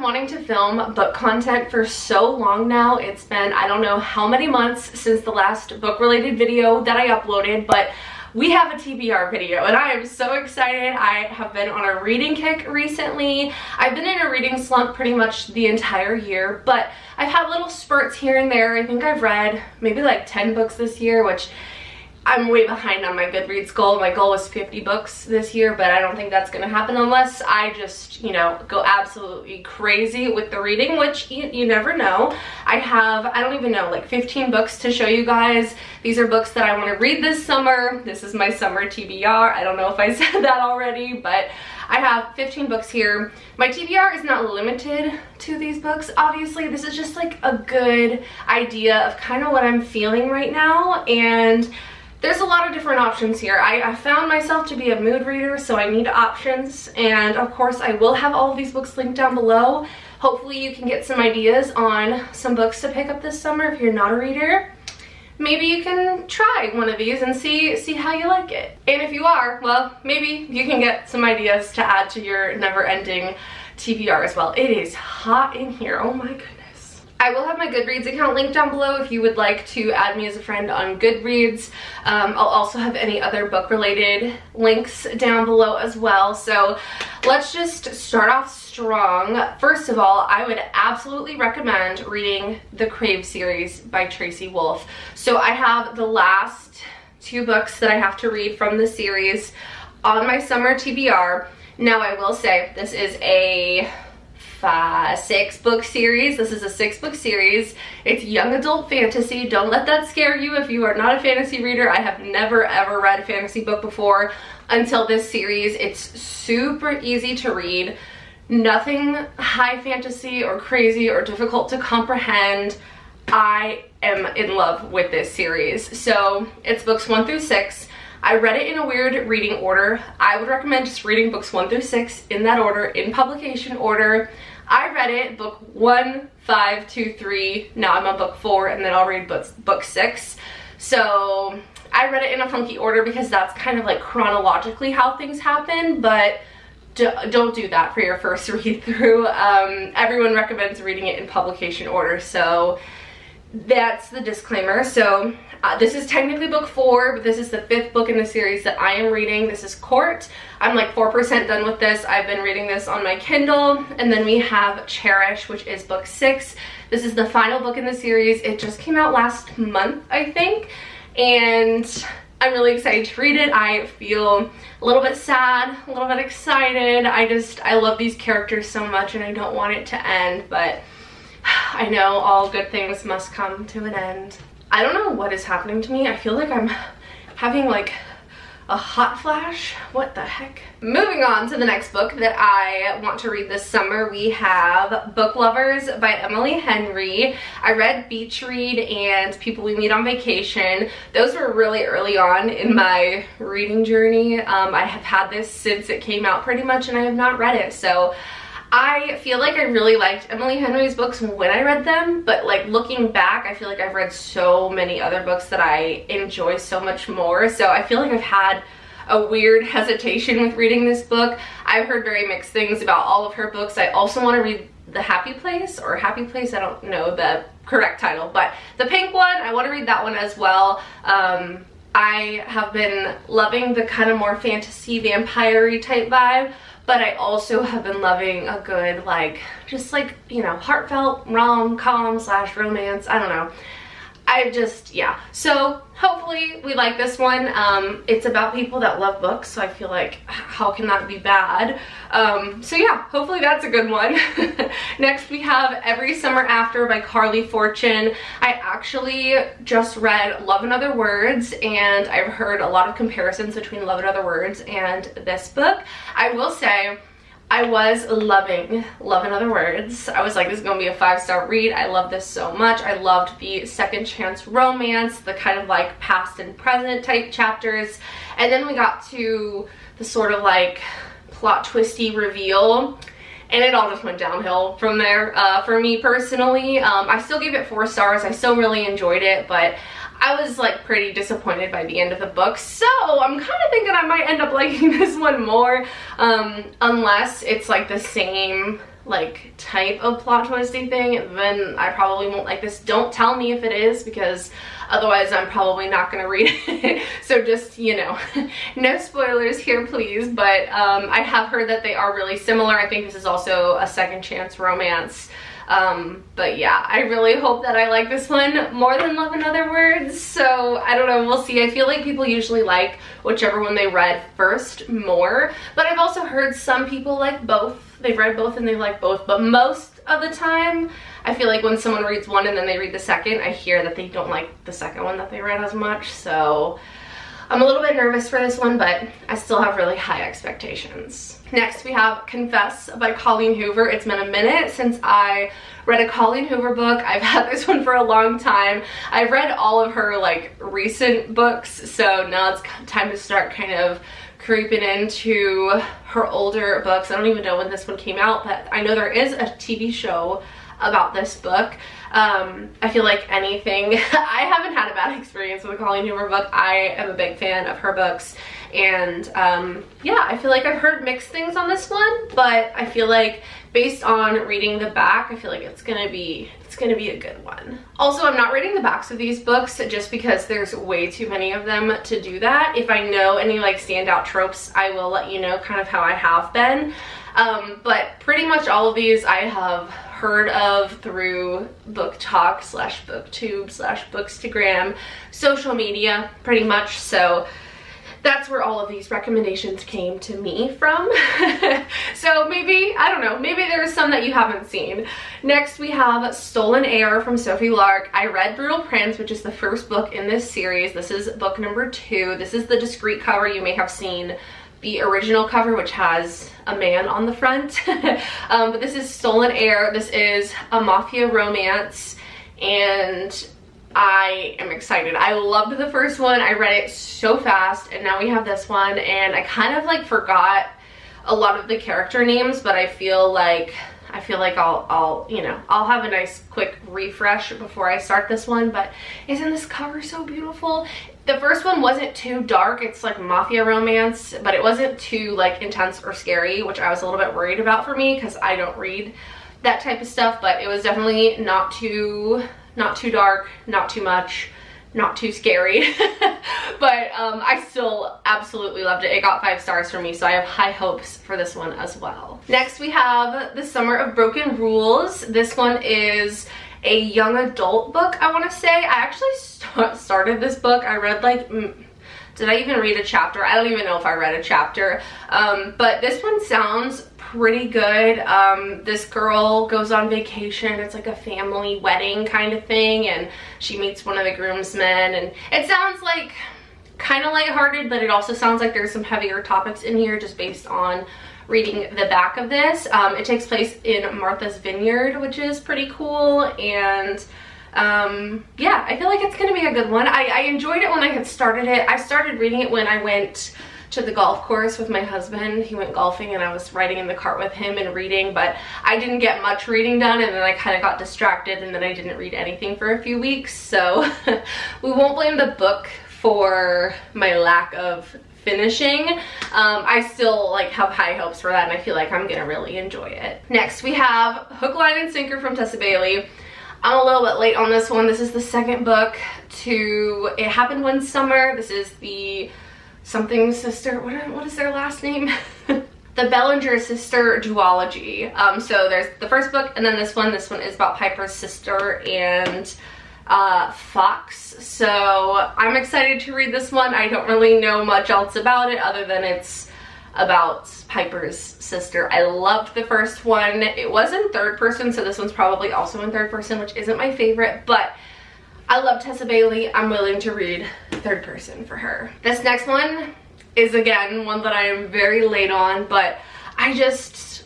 wanting to film book content for so long now. It's been, I don't know how many months since the last book related video that I uploaded, but we have a TBR video and I am so excited. I have been on a reading kick recently. I've been in a reading slump pretty much the entire year, but I've had little spurts here and there. I think I've read maybe like 10 books this year, which I'm way behind on my Goodreads goal. My goal was 50 books this year, but I don't think that's gonna happen unless I just, you know, go absolutely crazy with the reading, which you never know. I have, I don't even know, like 15 books to show you guys. These are books that I want to read this summer. This is my summer TBR. I don't know if I said that already, but I have 15 books here. My TBR is not limited to these books. Obviously, this is just like a good idea of kind of what I'm feeling right now, and there's a lot of different options here. I found myself to be a mood reader, so I need options, and of course I will have all of these books linked down below. Hopefully you can get some ideas on some books to pick up this summer if you're not a reader. Maybe you can try one of these and see how you like it. And if you are, well, maybe you can get some ideas to add to your never-ending TBR as well. It is hot in here, oh my goodness. I will have my Goodreads account linked down below if you would like to add me as a friend on Goodreads. I'll also have any other book related links down below as well. So let's just start off strong. First of all, I would absolutely recommend reading the Crave series by Tracy Wolff. So I have the last 2 books that I have to read from the series on my summer TBR. Now I will say this is a 6-book series. This is a 6-book series. It's young adult fantasy. Don't let that scare you if you are not a fantasy reader. I have never ever read a fantasy book before until this series. It's super easy to read. Nothing high fantasy or crazy or difficult to comprehend. I am in love with this series. So it's books 1 through 6. I read it in a weird reading order. I would recommend just reading books 1 through 6 in that order, in publication order. I read it book 1, 5, 2, 3. Now I'm on book 4, and then I'll read book 6. So I read it in a funky order because that's kind of like chronologically how things happen, but don't do that for your first read through. Everyone recommends reading it in publication order, so that's the disclaimer. So this is technically book 4, but this is the 5th book in the series that I am reading. This is Court. I'm like 4% done with this. I've been reading this on my Kindle. And then we have Cherish, which is book 6. This is the final book in the series. It just came out last month, I think, and I'm really excited to read it. I feel a little bit sad, a little bit excited. I love these characters so much and I don't want it to end, but I know all good things must come to an end. I don't know what is happening to me. I feel like I'm having like a hot flash. What the heck? Moving on to the next book that I want to read this summer, we have Book Lovers by Emily Henry. I read Beach Read and People We Meet on Vacation. Those were really early on in my reading journey. I have had this since it came out pretty much, and I have not read it. So I feel like I really liked Emily Henry's books when I read them, but like looking back, I feel like I've read so many other books that I enjoy so much more. So I feel like I've had a weird hesitation with reading this book. I've heard very mixed things about all of her books. I also want to read The Happy Place, or Happy Place, I don't know the correct title, but the pink one, I want to read that one as well. I have been loving the kind of more fantasy vampire-y type vibe, but I also have been loving a good, like, just like, you know, heartfelt rom-com / romance. I don't know. Yeah. So hopefully we like this one. It's about people that love books, so I feel like how can that be bad? So yeah, hopefully that's a good one. Next we have Every Summer After by Carly Fortune. I actually just read Love in Other Words, and I've heard a lot of comparisons between Love in Other Words and this book. I will say I was loving Love in Other Words. I was like, this is gonna be a 5-star read. I love this so much. I loved the second chance romance, the kind of like past and present type chapters. And then we got to the sort of like plot twisty reveal, and it all just went downhill from there for me personally. I still gave it 4 stars. I still really enjoyed it, but I was like pretty disappointed by the end of the book, so I'm kind of thinking I might end up liking this one more, unless it's like the same like type of plot twisty thing, then I probably won't like this. Don't tell me if it is, because otherwise I'm probably not gonna read it. So just, you know, no spoilers here please. But I have heard that they are really similar. I think this is also a second chance romance. But yeah, I really hope that I like this one more than Love in Other Words. So I don't know, we'll see. I feel like people usually like whichever one they read first more, but I've also heard some people like both. They've read both and they like both, but most of the time I feel like when someone reads one and then they read the second, I hear that they don't like the second one that they read as much. So I'm a little bit nervous for this one, but I still have really high expectations. Next we have Confess by Colleen Hoover. It's been a minute since I read a Colleen Hoover book. I've had this one for a long time. I've read all of her like recent books, so now it's time to start kind of creeping into her older books. I don't even know when this one came out, but I know there is a TV show about this book. I feel like anything, I haven't had a bad experience with a Colleen Hoover book. I am a big fan of her books, and yeah, I feel like I've heard mixed things on this one, but I feel like based on reading the back, I feel like it's gonna be a good one. Also, I'm not reading the backs of these books just because there's way too many of them to do that. If I know any like standout tropes, I will let you know, kind of how I have been. But pretty much all of these I have heard of through book talk / booktube / bookstagram, social media pretty much. So that's where all of these recommendations came to me from. So maybe, I don't know, maybe there's some that you haven't seen. Next we have Stolen Air from Sophie Lark. I read Brutal Prince, which is the first book in this series. This is book number 2. This is the discreet cover. You may have seen the original cover, which has a man on the front. But this is Stolen Air. This is a mafia romance, and I am excited. I loved the first one. I read it so fast, and now we have this one, and I kind of like forgot a lot of the character names, but I feel like I'll you know, I'll have a nice quick refresh before I start this one. But isn't this cover so beautiful? The first one wasn't too dark. It's like mafia romance, but it wasn't too like intense or scary, which I was a little bit worried about for me because I don't read that type of stuff. But it was definitely not too dark, not too much, not too scary. But I still absolutely loved it. It got 5 stars from me, so I have high hopes for this one as well. Next we have The Summer of Broken Rules. This one is a young adult book, I want to say. I actually started this book. I read like, did I even read a chapter? I don't even know if I read a chapter. But this one sounds pretty good. This girl goes on vacation. It's like a family wedding kind of thing, and she meets one of the groomsmen, and it sounds like kind of lighthearted, but it also sounds like there's some heavier topics in here just based on reading the back of this. It takes place in Martha's Vineyard, which is pretty cool, and yeah, I feel like it's gonna be a good one. I enjoyed it when I had started it. I started reading it when I went to the golf course with my husband. He went golfing and I was riding in the cart with him and reading, but I didn't get much reading done, and then I kind of got distracted, and then I didn't read anything for a few weeks. So we won't blame the book for my lack of finishing. I still like have high hopes for that, and I feel like I'm gonna really enjoy it. Next we have Hook, Line, and Sinker from Tessa Bailey. I'm a little bit late on this one. This is the second book to It Happened One Summer. This is the something sister, what is their last name? The Bellinger sister duology. So there's the first book and then this one. This one is about Piper's sister and Fox. So I'm excited to read this one. I don't really know much else about it other than it's about Piper's sister. I loved the first one. It was in third person, so this one's probably also in third person, which isn't my favorite, but I love Tessa Bailey. I'm willing to read third person for her. This next one is again one that I am very late on, but I was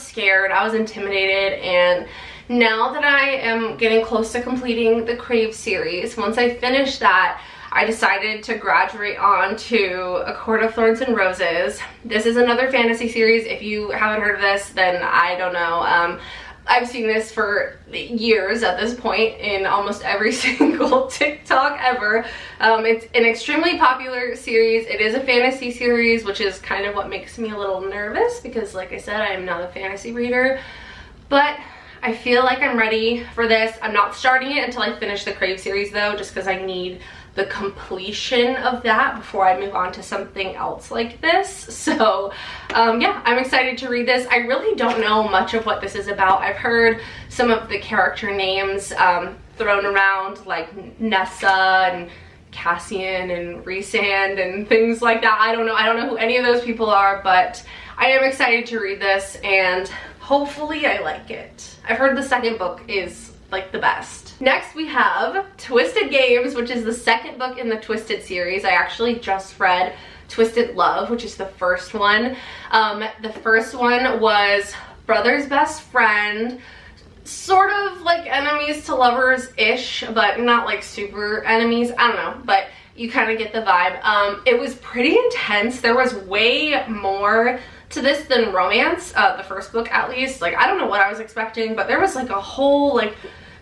scared, I was intimidated, and now that I am getting close to completing the Crave series, once I finish that, I decided to graduate on to A Court of Thorns and Roses. This is another fantasy series. If you haven't heard of this, then I don't know. I've seen this for years at this point in almost every single TikTok ever. It's an extremely popular series. It is a fantasy series, which is kind of what makes me a little nervous because, like I said, I am not a fantasy reader. But I feel like I'm ready for this. I'm not starting it until I finish the Crave series though, just because I need the completion of that before I move on to something else like this. So yeah, I'm excited to read this. I really don't know much of what this is about. I've heard some of the character names thrown around, like Nessa and Cassian and Rhysand and things like that. I don't know who any of those people are, but I am excited to read this and hopefully I like it. I've heard the second book is like the best. Next we have Twisted Games, which is the second book in the Twisted series. I actually just read Twisted Love, which is the first one. The first one was brother's best friend, sort of like enemies to lovers-ish, but not like super enemies. I don't know, but you kind of get the vibe. It was pretty intense. There was way more to this than romance, the first book at least. Like, I don't know what I was expecting, but there was like a whole like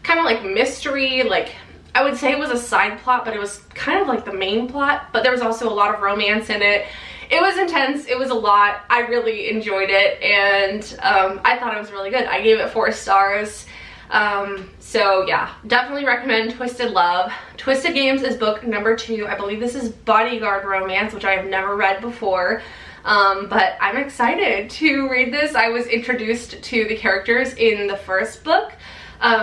kind of like mystery, like I would say it was a side plot, but it was kind of like the main plot, but there was also a lot of romance in it. It was intense, it was a lot. I really enjoyed it, and I thought it was really good. I gave it 4 stars. So yeah, definitely recommend Twisted Love. Twisted Games is book number 2. I believe this is bodyguard romance, which I have never read before. But I'm excited to read this. I was introduced to the characters in the first book,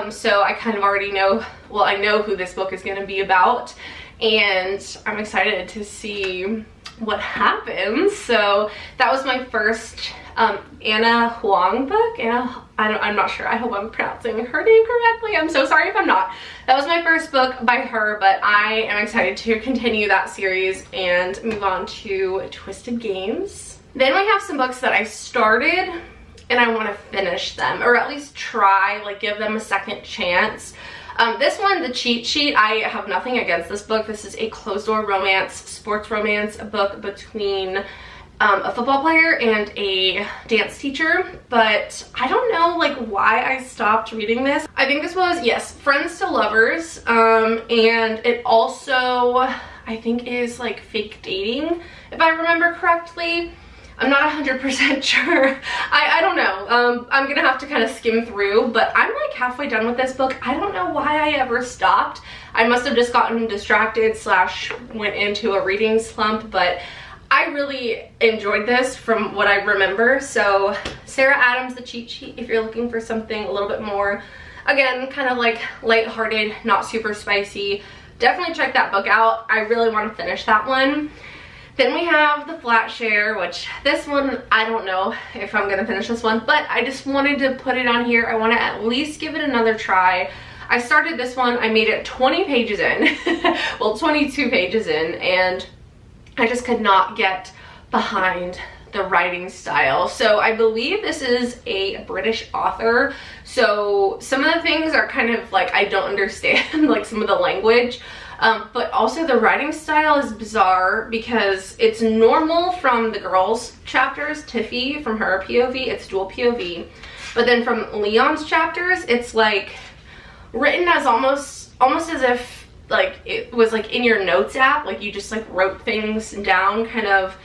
so I kind of already know, well, I know who this book is going to be about, and I'm excited to see what happens. So that was my first Anna Huang book. I'm not sure. I hope I'm pronouncing her name correctly. I'm so sorry if I'm not. That was my first book by her, but I am excited to continue that series and move on to Twisted Games. Then we have some books that I started and I want to finish them, or at least try, like give them a second chance. This one, The Cheat Sheet, I have nothing against this book. This is a closed-door romance, sports romance book between a football player and a dance teacher, but I don't know like why I stopped reading this. I think this was, yes, Friends to Lovers, and it also, I think, is like fake dating, if I remember correctly. I'm not 100% sure. I don't know. I'm gonna have to kind of skim through, but I'm like halfway done with this book. I don't know why I ever stopped. I must have just gotten distracted / went into a reading slump, but I really enjoyed this from what I remember. So Sarah Adams, The Cheat Sheet, if you're looking for something a little bit more, again, kind of like lighthearted, not super spicy, definitely check that book out. I really want to finish that one. Then we have The Flat Share, which this one, I don't know if I'm going to finish this one, but I just wanted to put it on here. I want to at least give it another try. I started this one, I made it 20 pages in, well, 22 pages in, and I just could not get behind the writing style. So I believe this is a British author, so some of the things are kind of like I don't understand, like some of the language. But also the writing style is bizarre because it's normal from the girls' chapters, Tiffy, from her POV, it's dual POV. But then from Leon's chapters, it's like written as almost as if like it was like in your notes app, like you just like wrote things down kind of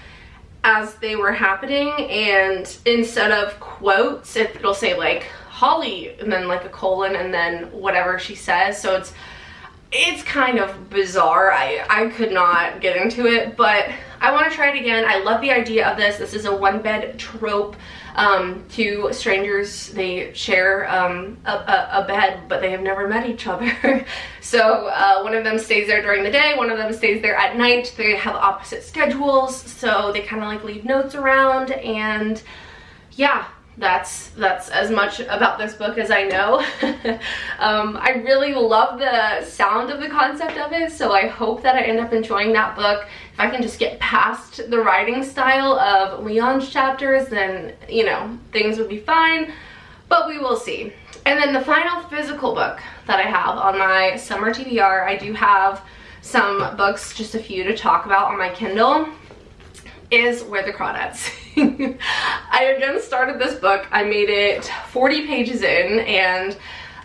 as they were happening, and instead of quotes, it'll say like Holly and then like a colon and then whatever she says. So it's kind of bizarre. I could not get into it, but I want to try it again. I love the idea of this. This is a one-bed trope. Two strangers, they share a bed, but they have never met each other. So one of them stays there during the day, one of them stays there at night. They have opposite schedules, so they kind of like leave notes around, and yeah, that's as much about this book as I know. I really love the sound of the concept of it, so I hope that I end up enjoying that book. If I can just get past the writing style of Leon's chapters, then, you know, things would be fine, but we will see. And then the final physical book that I have on my summer TBR, I do have some books, just a few to talk about on my Kindle, is Where the Crawdads I again started this book. I made it 40 pages in, and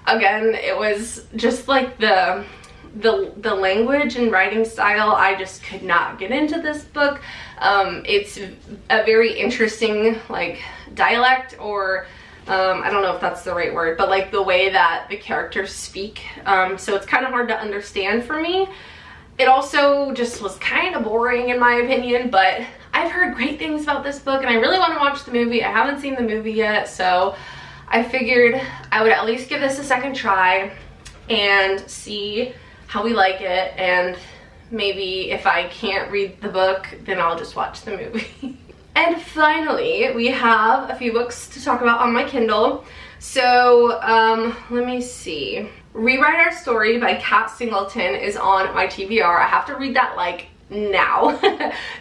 again, it was just like the language and writing style. I just could not get into this book. It's a very interesting like dialect, or I don't know if that's the right word, but like the way that the characters speak. So it's kind of hard to understand for me. It also just was kind of boring in my opinion, but I've heard great things about this book and I really want to watch the movie. I haven't seen the movie yet, so I figured I would at least give this a second try and see how we like it, and maybe if I can't read the book, then I'll just watch the movie. And finally, we have a few books to talk about on my Kindle. So, let me see. Rewrite Our Story by Kat Singleton is on my TBR. I have to read that like now.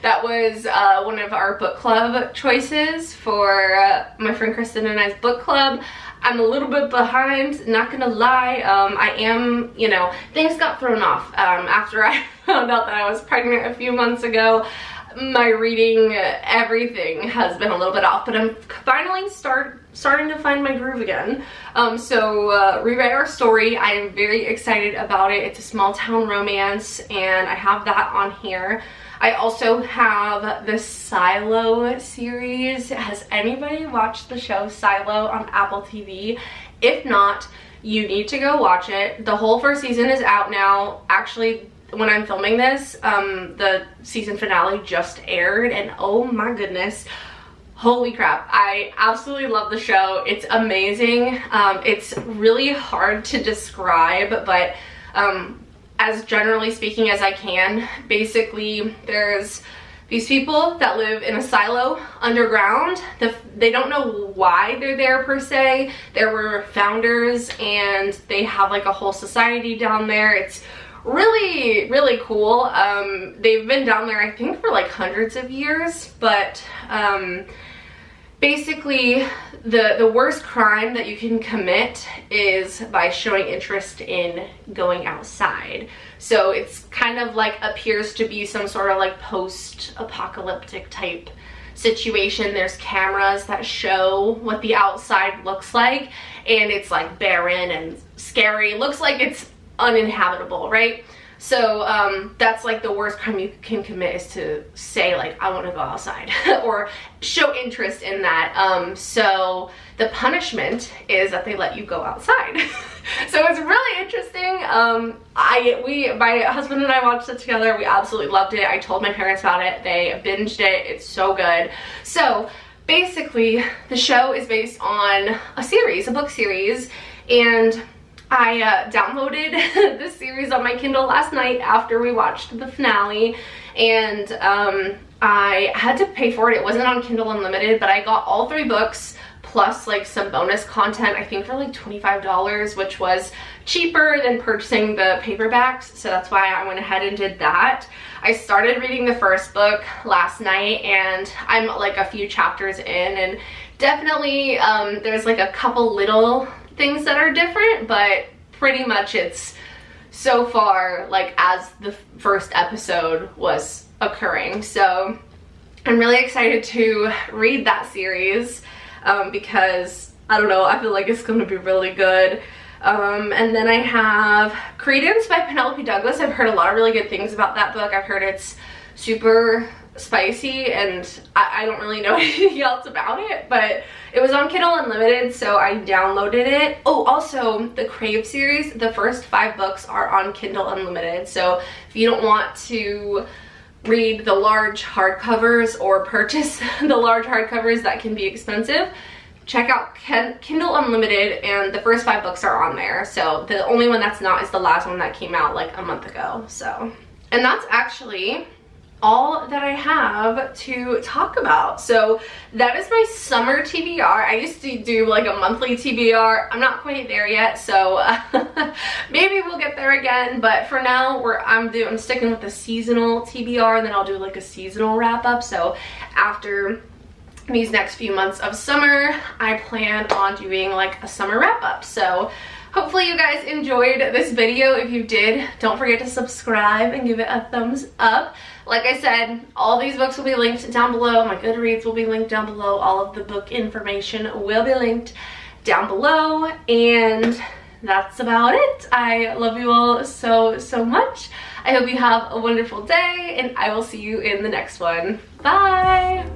That was one of our book club choices for my friend Kristen and I's book club. I'm a little bit behind, not gonna lie. I am, you know, things got thrown off after I found out that I was pregnant a few months ago. My reading, everything has been a little bit off, but I'm finally starting to find my groove again. So Rewrite Our Story, I am very excited about it. It's a small town romance, and I have that on here. I also have the Silo series. Has anybody watched the show Silo on Apple TV? If not, you need to go watch it. The whole first season is out now. Actually, when I'm filming this, the season finale just aired, and oh my goodness, holy crap, I absolutely love the show. It's amazing. It's really hard to describe, but as generally speaking as I can, basically there's these people that live in a silo underground. They don't know why they're there per se. There were founders and they have like a whole society down there. It's really, really cool. They've been down there I think for like hundreds of years, but basically the worst crime that you can commit is by showing interest in going outside. So it's kind of like appears to be some sort of like post-apocalyptic type situation. There's cameras that show what the outside looks like, and it's like barren and scary. It looks like it's uninhabitable, right? So that's like the worst crime you can commit, is to say like, I want to go outside or show interest in that. So the punishment is that they let you go outside. So it's really interesting. My husband and I watched it together. We absolutely loved it. I told my parents about it. They binged it. It's so good. So basically the show is based on a book series, and I downloaded this series on my Kindle last night after we watched the finale, and I had to pay for it. It wasn't on Kindle Unlimited, but I got all 3 books plus like some bonus content, I think for like $25, which was cheaper than purchasing the paperbacks, so that's why I went ahead and did that. I started reading the first book last night, and I'm like a few chapters in, and definitely there's like a couple little things that are different, but pretty much it's so far like as the first episode was occurring. So I'm really excited to read that series because I don't know, I feel like it's going to be really good. And then I have Credence by Penelope Douglas. I've heard a lot of really good things about that book. I've heard it's super spicy, and I don't really know anything else about it, but it was on Kindle Unlimited, so I downloaded it. Oh, also the Crave series, the first 5 books are on Kindle Unlimited, so if you don't want to read the large hardcovers or purchase the large hardcovers that can be expensive, check out Kindle Unlimited, and the first 5 books are on there. So the only one that's not is the last one that came out like a month ago. So, and that's actually all that I have to talk about. So that is my summer TBR. I used to do like a monthly TBR. I'm not quite there yet, so maybe we'll get there again, but for now I'm sticking with the seasonal TBR, and then I'll do like a seasonal wrap up. So after these next few months of summer, I plan on doing like a summer wrap up. So Hopefully you guys enjoyed this video. If you did, don't forget to subscribe and give it a thumbs up. Like I said, all these books will be linked down below. My Goodreads will be linked down below. All of the book information will be linked down below. And that's about it. I love you all so, so much. I hope you have a wonderful day, and I will see you in the next one. Bye!